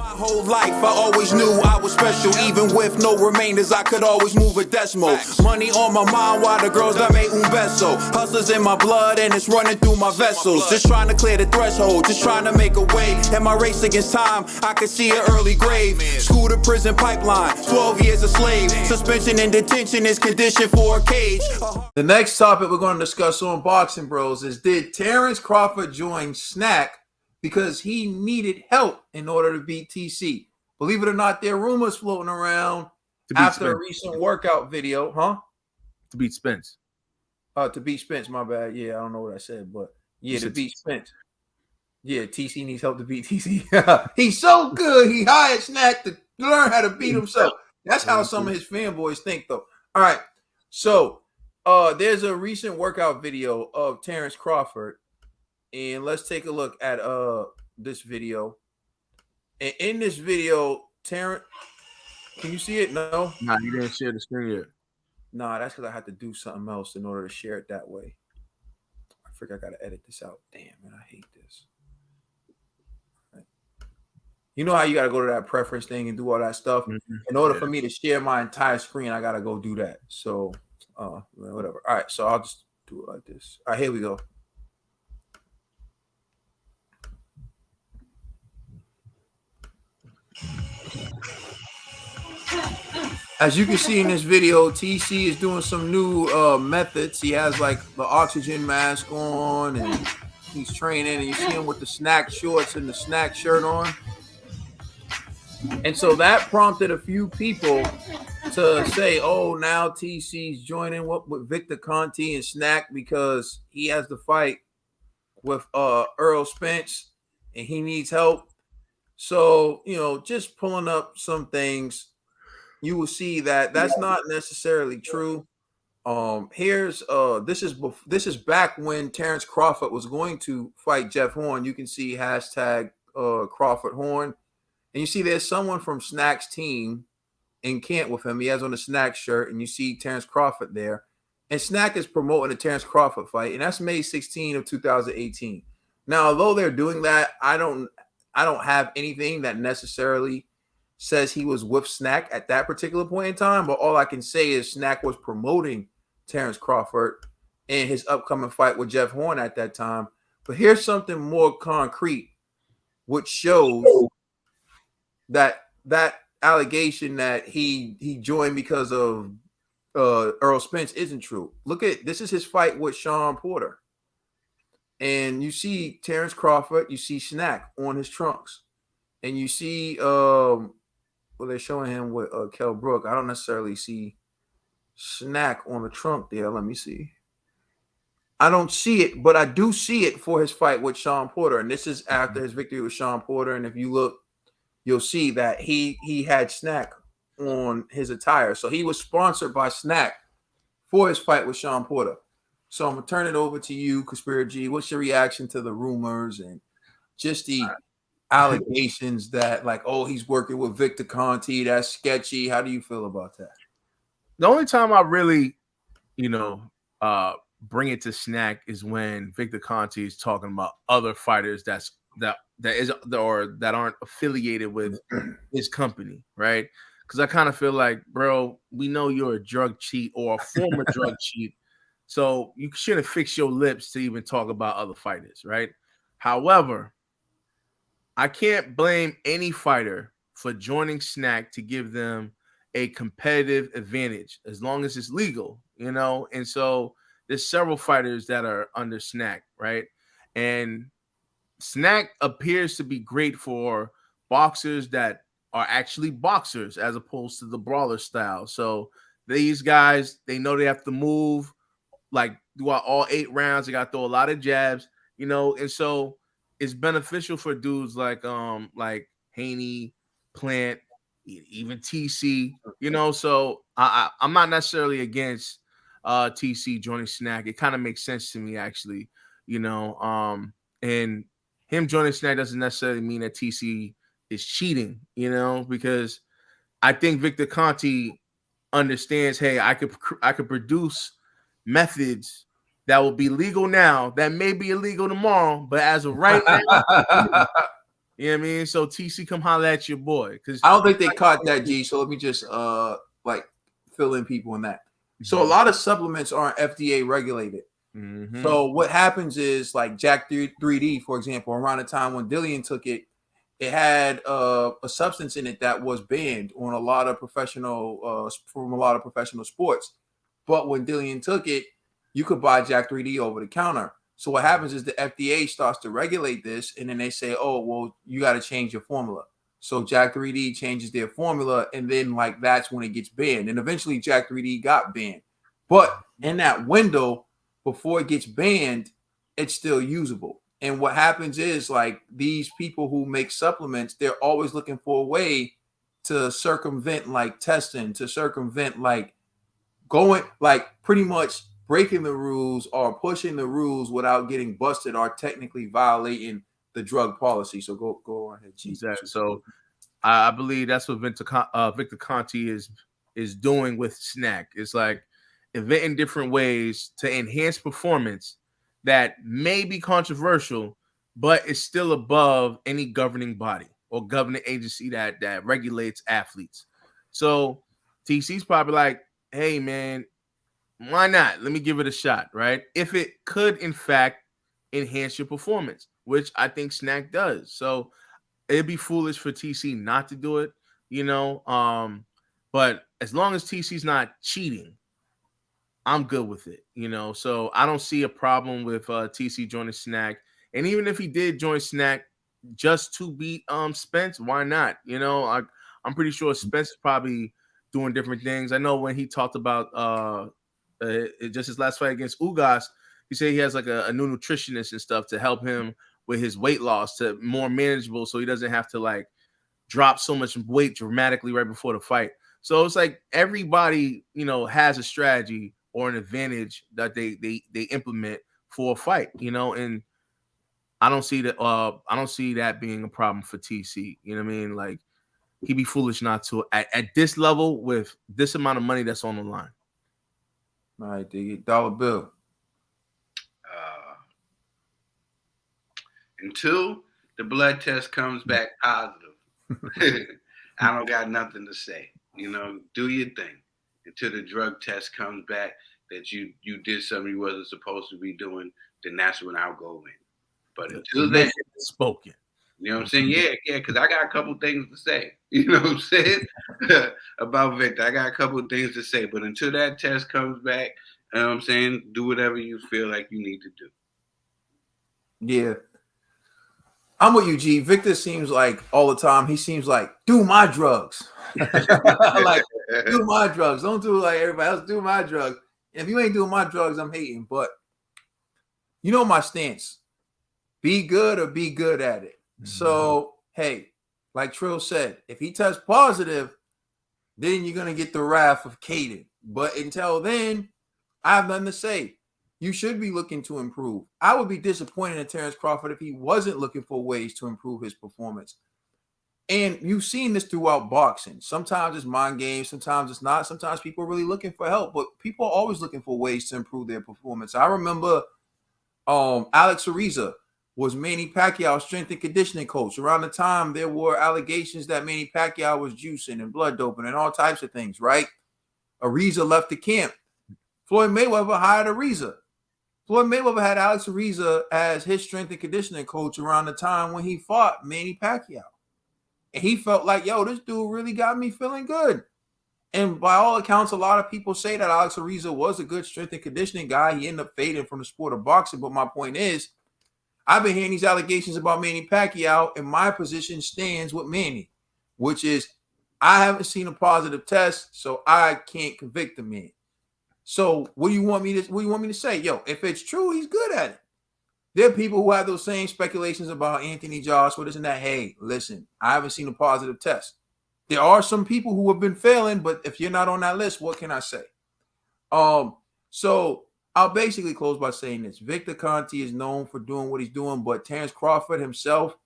My whole life, I always knew I was special. Even with no remainders, I could always move a decimal. Money on my mind while the girls that made un beso. Hustlers in my blood and it's running through my vessels. Just trying to clear the threshold, just trying to make a way. In my race against time, I could see an early grave. School to prison pipeline, 12 years a slave. Suspension and detention is conditioned for a cage. The next topic we're going to discuss on Boxing Bros is, did Terence Crawford join SNAC because he needed help in order to beat TC? Believe it or not, there are rumors floating around after a recent workout video, To beat Spence. To beat Spence, my bad. Yeah, I don't know what I said, but yeah, to beat Spence. Yeah, TC needs help to beat TC. He's so good, he hired SNAC to learn how to beat himself. That's how some of his fanboys think, though. All right, so there's a recent workout video of Terence Crawford. And let's take a look at this video. And in this video, Terence, can you see it? No? Nah, you didn't share the screen yet. Nah, that's because I had to do something else in order to share it that way. I forgot I got to edit this out. Damn, man, I hate this. Right. You know how you got to go to that preference thing and do all that stuff? Mm-hmm. In order for me to share my entire screen, I got to go do that. So, whatever. All right, so I'll just do it like this. All right, here we go. As you can see in this video, TC is doing some new methods. He has like the oxygen mask on and he's training, and you see him with the SNAC shorts and the SNAC shirt on. And so that prompted a few people to say, oh, now TC's joining with Victor Conte and SNAC because he has to fight with Earl Spence and he needs help. So, just pulling up some things, you will see that that's not necessarily true. This is back when Terence Crawford was going to fight Jeff Horn. You can see hashtag Crawford Horn, and you see there's someone from SNAC's team in camp with him. He has on a SNAC shirt, and you see Terence Crawford there. And SNAC is promoting a Terence Crawford fight, and that's May 16 of 2018. Now, although they're doing that, I don't have anything that necessarily says he was with SNAC at that particular point in time, but all I can say is SNAC was promoting Terence Crawford in his upcoming fight with Jeff Horn at that time. But here's something more concrete, which shows that allegation that he joined because of Earl Spence isn't true. Look at this is his fight with Sean Porter. And you see Terence Crawford, you see SNAC on his trunks. And you see they're showing him with Kell Brook. I don't necessarily see SNAC on the trunk there. Let me see. I don't see it, but I do see it for his fight with Sean Porter. And this is after his victory with Sean Porter. And if you look, you'll see that he had SNAC on his attire. So he was sponsored by SNAC for his fight with Sean Porter. So I'm going to turn it over to you, Conspiracy. What's your reaction to the rumors and just the allegations that, like, oh, he's working with Victor Conte? That's sketchy. How do you feel about that? The only time I really, bring it to SNAC is when Victor Conte is talking about other fighters that aren't affiliated with his company, right? Because I kind of feel like, bro, we know you're a drug cheat or a former drug cheat. So you shouldn't fix your lips to even talk about other fighters, right? However, I can't blame any fighter for joining SNAC to give them a competitive advantage as long as it's legal, And so there's several fighters that are under SNAC, right? And SNAC appears to be great for boxers that are actually boxers as opposed to the brawler style. So these guys, they know they have to move like throughout all 8 rounds. They got to throw a lot of jabs, and so it's beneficial for dudes like Haney, Plant, even TC, So I'm not necessarily against TC joining SNAC. It kind of makes sense to me, actually, and him joining SNAC doesn't necessarily mean that TC is cheating, because I think Victor Conte understands, hey, I could produce methods that will be legal now that may be illegal tomorrow, but as of right now, You know what I mean? So TC, come holler at your boy. Because I don't think they caught that, G. So let me just like fill in people in that. So a lot of supplements aren't FDA regulated. Mm-hmm. So what happens is like Jack 3D, for example, around the time when Dillian took it, it had a substance in it that was banned on a lot of professional from a lot of professional sports. But when Dillian took it, you could buy Jack 3D over the counter. So what happens is the FDA starts to regulate this, and then they say, "Oh, well, you got to change your formula." So Jack 3D changes their formula, and then like that's when it gets banned. And eventually, Jack 3D got banned. But in that window, before it gets banned, it's still usable. And what happens is like these people who make supplements, they're always looking for a way to circumvent like testing, to circumvent like going like pretty much breaking the rules or pushing the rules without getting busted or technically violating the drug policy. So go on ahead, Chief. Exactly. So I believe that's what Victor Conte is doing with SNAC. It's like inventing different ways to enhance performance that may be controversial, but it's still above any governing body or governing agency that regulates athletes. So TC's probably like, hey man, why not? Let me give it a shot, right? If it could in fact enhance your performance, which I think SNAC does. So it'd be foolish for TC not to do it, you know. But as long as TC's not cheating, I'm good with it, you know. So I don't see a problem with TC joining SNAC. And even if he did join SNAC just to beat Spence, why not? You know, I'm pretty sure Spence is probably doing different things. I know when he talked about just his last fight against Ugas, he said he has like a new nutritionist and stuff to help him with his weight loss to more manageable, so he doesn't have to like drop so much weight dramatically right before the fight. So it's like everybody, you know, has a strategy or an advantage that they implement for a fight, you know, and I don't see that being a problem for TC. You know what I mean? Like he'd be foolish not to at this level with this amount of money that's on the line. All right, dig dollar bill. Until the blood test comes back positive, I don't got nothing to say. You know, do your thing. Until the drug test comes back that you did something you wasn't supposed to be doing, then that's when I'll go in. But until then, spoken. You know what I'm saying? Yeah, because I got a couple things to say. You know what I'm saying? About Victor. I got a couple things to say. But until that test comes back, you know what I'm saying? Do whatever you feel like you need to do. Yeah. I'm with you, G. Victor seems like all the time, he seems like, do my drugs. Like, do my drugs. Don't do it like everybody else. Do my drugs. If you ain't doing my drugs, I'm hating. But you know my stance. Be good or be good at it. Mm-hmm. So, hey, like Trill said, if he tests positive, then you're going to get the wrath of Caden. But until then, I have nothing to say. You should be looking to improve. I would be disappointed in Terence Crawford if he wasn't looking for ways to improve his performance. And you've seen this throughout boxing. Sometimes it's mind games. Sometimes it's not. Sometimes people are really looking for help. But people are always looking for ways to improve their performance. I remember Alex Ariza was Manny Pacquiao's strength and conditioning coach. Around the time, there were allegations that Manny Pacquiao was juicing and blood doping and all types of things, right? Ariza left the camp. Floyd Mayweather hired Ariza. Floyd Mayweather had Alex Ariza as his strength and conditioning coach around the time when he fought Manny Pacquiao. And he felt like, yo, this dude really got me feeling good. And by all accounts, a lot of people say that Alex Ariza was a good strength and conditioning guy. He ended up fading from the sport of boxing. But my point is, I've been hearing these allegations about Manny Pacquiao, and my position stands with Manny, which is I haven't seen a positive test, so I can't convict the man. So what do you want me to say? Yo, if it's true, he's good at it. There are people who have those same speculations about Anthony Joshua, this and that. Hey, listen, I haven't seen a positive test. There are some people who have been failing, but if you're not on that list, what can I say? So I'll basically close by saying this. Victor Conte is known for doing what he's doing, but Terence Crawford himself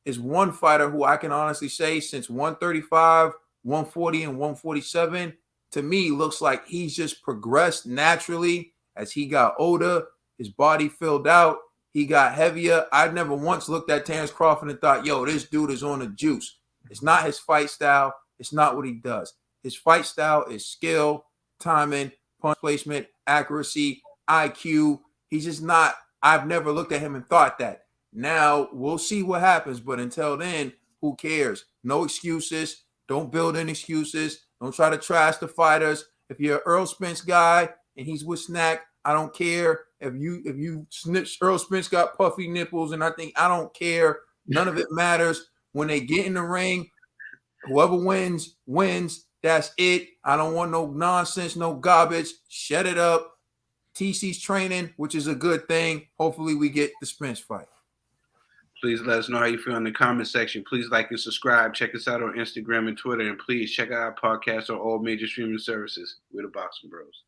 is one fighter who I can honestly say since 135, 140, and 147, to me, looks like he's just progressed naturally as he got older. His body filled out. He got heavier. I never once looked at Terence Crawford and thought, yo, this dude is on the juice. It's not his fight style. It's not what he does. His fight style is skill, timing, punch placement, accuracy, IQ. He's just not. I've never looked at him and thought that. Now we'll see what happens. But until then, who cares? No excuses. Don't build in excuses. Don't try to trash the fighters. If you're an Earl Spence guy and he's with SNAC, I don't care. If you snitch, Earl Spence got puffy nipples, and I don't care. None of it matters. When they get in the ring, whoever wins, wins. That's it. I don't want no nonsense, no garbage. Shut it up. TC's training, which is a good thing. Hopefully we get the Spence fight. Please let us know how you feel in the comment section. Please like and subscribe. Check us out on Instagram and Twitter. And please check out our podcast on all major streaming services. We're the Boxing Bros.